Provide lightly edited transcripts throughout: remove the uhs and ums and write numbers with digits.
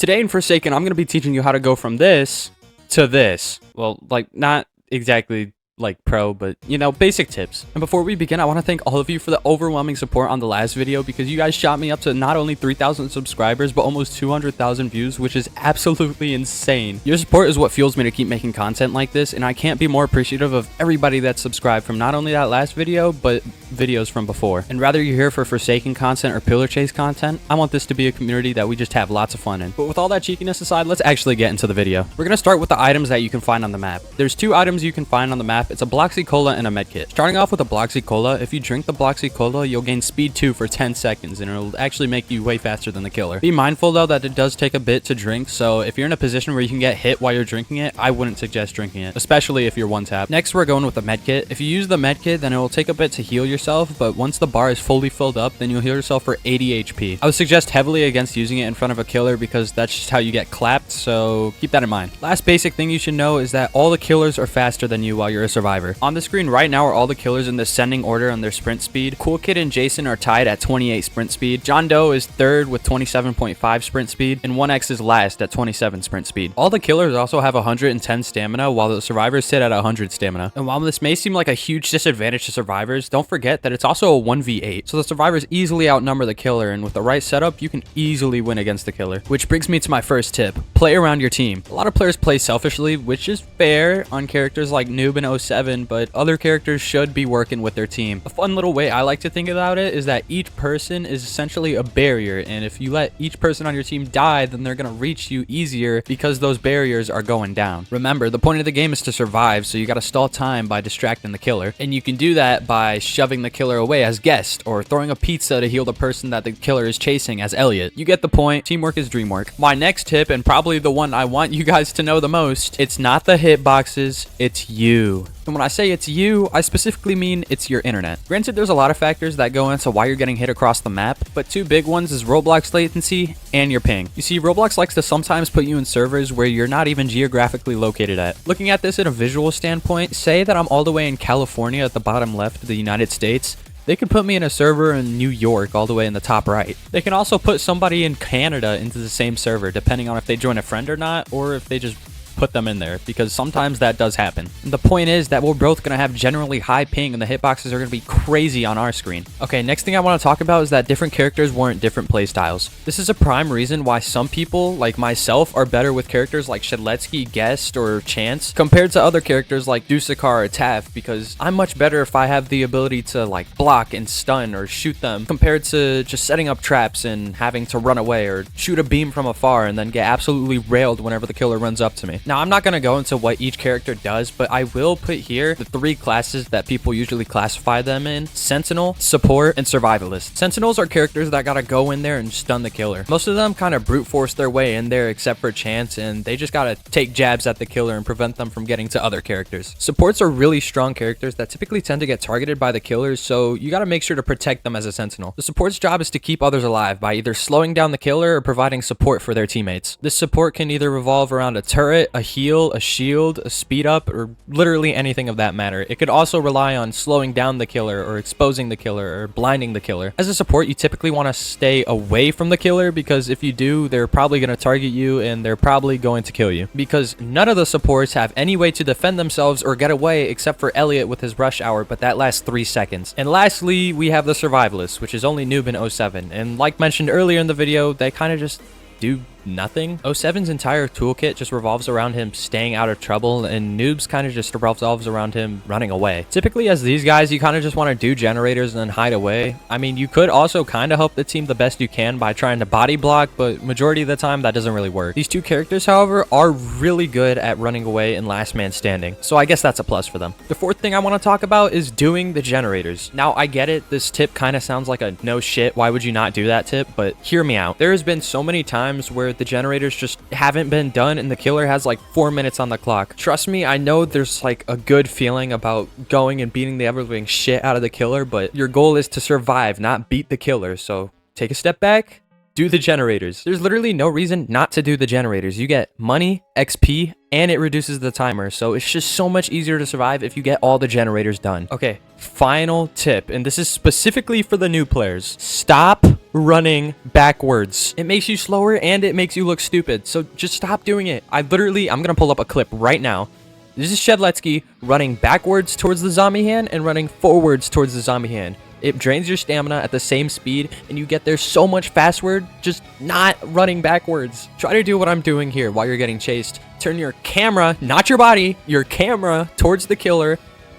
Today in Forsaken, I'm going to be teaching you how to go from this to this. Well, like, not exactly like pro, but you know, basic tips. And before we begin, I want to thank all of you for the overwhelming support on the last video, because you guys shot me up to not only 3,000 subscribers but almost 200,000 views, which is absolutely insane. Your support is what fuels me to keep making content like this, and I can't be more appreciative of everybody that's subscribed from not only that last video but videos from before. And rather you're here for Forsaken content or pillar chase content, I want this to be a community that we just have lots of fun in. But with all that cheekiness aside, let's actually get into the video. We're going to start with the items that you can find on the map. There's two items you can find on the map. It's a Bloxy Cola and a medkit. Starting off with a Bloxy Cola, if you drink the Bloxy Cola, you'll gain speed 2 for 10 seconds, and it'll actually make you way faster than the killer. Be mindful though that it does take a bit to drink, so if you're in a position where you can get hit while you're drinking it, I wouldn't suggest drinking it, especially if you're one tap. Next, we're going with the medkit. If you use the medkit, then it will take a bit to heal yourself, but once the bar is fully filled up, then you'll heal yourself for 80 HP. I would suggest heavily against using it in front of a killer because that's just how you get clapped, so keep that in mind. Last basic thing you should know is that all the killers are faster than you while you're a survivor. On the screen right now are all the killers in descending order on their sprint speed. Cool Kid and Jason are tied at 28 sprint speed. John Doe is third with 27.5 sprint speed, and 1X is last at 27 sprint speed. All the killers also have 110 stamina, while the survivors sit at 100 stamina. And while this may seem like a huge disadvantage to survivors, don't forget that it's also a 1v8, so the survivors easily outnumber the killer, and with the right setup, you can easily win against the killer. Which brings me to my first tip: play around your team. A lot of players play selfishly, which is fair on characters like Noob and 07, but other characters should be working with their team. A fun little way I like to think about it is that each person is essentially a barrier, and if you let each person on your team die, then they're gonna reach you easier because those barriers are going down. Remember, the point of the game is to survive, so you gotta stall time by distracting the killer, and you can do that by shoving the killer away as Guest, or throwing a pizza to heal the person that the killer is chasing as Elliot. You get the point. Teamwork is dream work. My next tip, and probably the one I want you guys to know the most, it's not the hitboxes, it's you. And when I say it's you, I specifically mean it's your internet. Granted, there's a lot of factors that go into why you're getting hit across the map, but two big ones is Roblox latency and your ping. You see, Roblox likes to sometimes put you in servers where you're not even geographically located at. Looking at this in a visual standpoint, say that I'm all the way in California at the bottom left of the United States. They could put me in a server in New York all the way in the top right. They can also put somebody in Canada into the same server, depending on if they join a friend or not, or if they just put them in there, because sometimes that does happen. And the point is that we're both going to have generally high ping, and the hitboxes are going to be crazy on our screen. Okay, next thing I want to talk about is that different characters warrant different playstyles. This is a prime reason why some people, like myself, are better with characters like Shedletsky, Guest, or Chance, compared to other characters like Dusakar or Taff, because I'm much better if I have the ability to like block and stun or shoot them, compared to just setting up traps and having to run away or shoot a beam from afar and then get absolutely railed whenever the killer runs up to me. Now, I'm not going to go into what each character does, but I will put here the three classes that people usually classify them in: Sentinel, Support, and Survivalist. Sentinels are characters that gotta go in there and stun the killer. Most of them kind of brute force their way in there except for Chance, and they just gotta take jabs at the killer and prevent them from getting to other characters. Supports are really strong characters that typically tend to get targeted by the killers, so you gotta make sure to protect them as a Sentinel. The support's job is to keep others alive by either slowing down the killer or providing support for their teammates. This support can either revolve around a turret, a heal, a shield, a speed up, or literally anything of that matter. It could also rely on slowing down the killer or exposing the killer or blinding the killer. As a support, you typically want to stay away from the killer, because if you do, they're probably going to target you and they're probably going to kill you, because none of the supports have any way to defend themselves or get away except for Elliot with his rush hour, but that lasts 3 seconds. And lastly, we have the Survivalist, which is only Noob in 07, and like mentioned earlier in the video, they kind of just do nothing. 07's entire toolkit just revolves around him staying out of trouble, and Noob's kind of just revolves around him running away. Typically, as these guys, you kind of just want to do generators and then hide away. I mean, you could also kind of help the team the best you can by trying to body block, but majority of the time that doesn't really work. These two characters, however, are really good at running away and last man standing, so I guess that's a plus for them. The fourth thing I want to talk about is doing the generators. Now, I get it, this tip kind of sounds like a no shit, why would you not do that tip, but hear me out. There has been so many times where the generators just haven't been done and the killer has like 4 minutes on the clock. Trust me, I know there's like a good feeling about going and beating the ever-living shit out of the killer, but your goal is to survive, not beat the killer. So take a step back, do the generators. There's literally no reason not to do the generators. You get money, XP, and it reduces the timer. So it's just so much easier to survive if you get all the generators done. Okay, final tip, and this is specifically for the new players. Stop running backwards. It makes you slower and it makes you look stupid. So just stop doing it. I'm gonna pull up a clip right now. This is Shedletsky running backwards towards the zombie hand and running forwards towards the zombie hand. It drains your stamina at the same speed, and you get there so much faster just not running backwards. Try to do what I'm doing here while you're getting chased. Turn your camera, not your body, your camera towards the killer,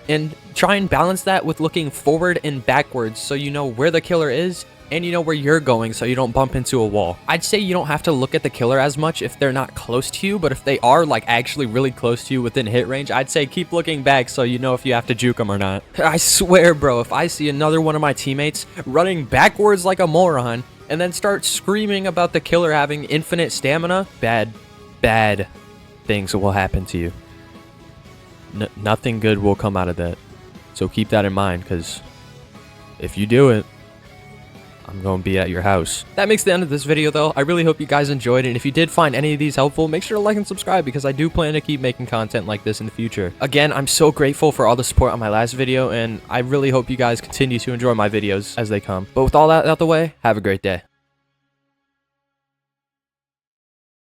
and try and balance that with looking forward and backwards so you know where the killer is and you know where you're going so you don't bump into a wall. I'd say you don't have to look at the killer as much if they're not close to you, but if they are like actually really close to you within hit range, I'd say keep looking back so you know if you have to juke them or not. I swear, bro, if I see another one of my teammates running backwards like a moron and then start screaming about the killer having infinite stamina, bad things will happen to you. Nothing good will come out of that. So keep that in mind, because if you do it, I'm going to be at your house. That makes the end of this video, though. I really hope you guys enjoyed it. And if you did find any of these helpful, make sure to like and subscribe, because I do plan to keep making content like this in the future. Again, I'm so grateful for all the support on my last video, and I really hope you guys continue to enjoy my videos as they come. But with all that out the way, have a great day.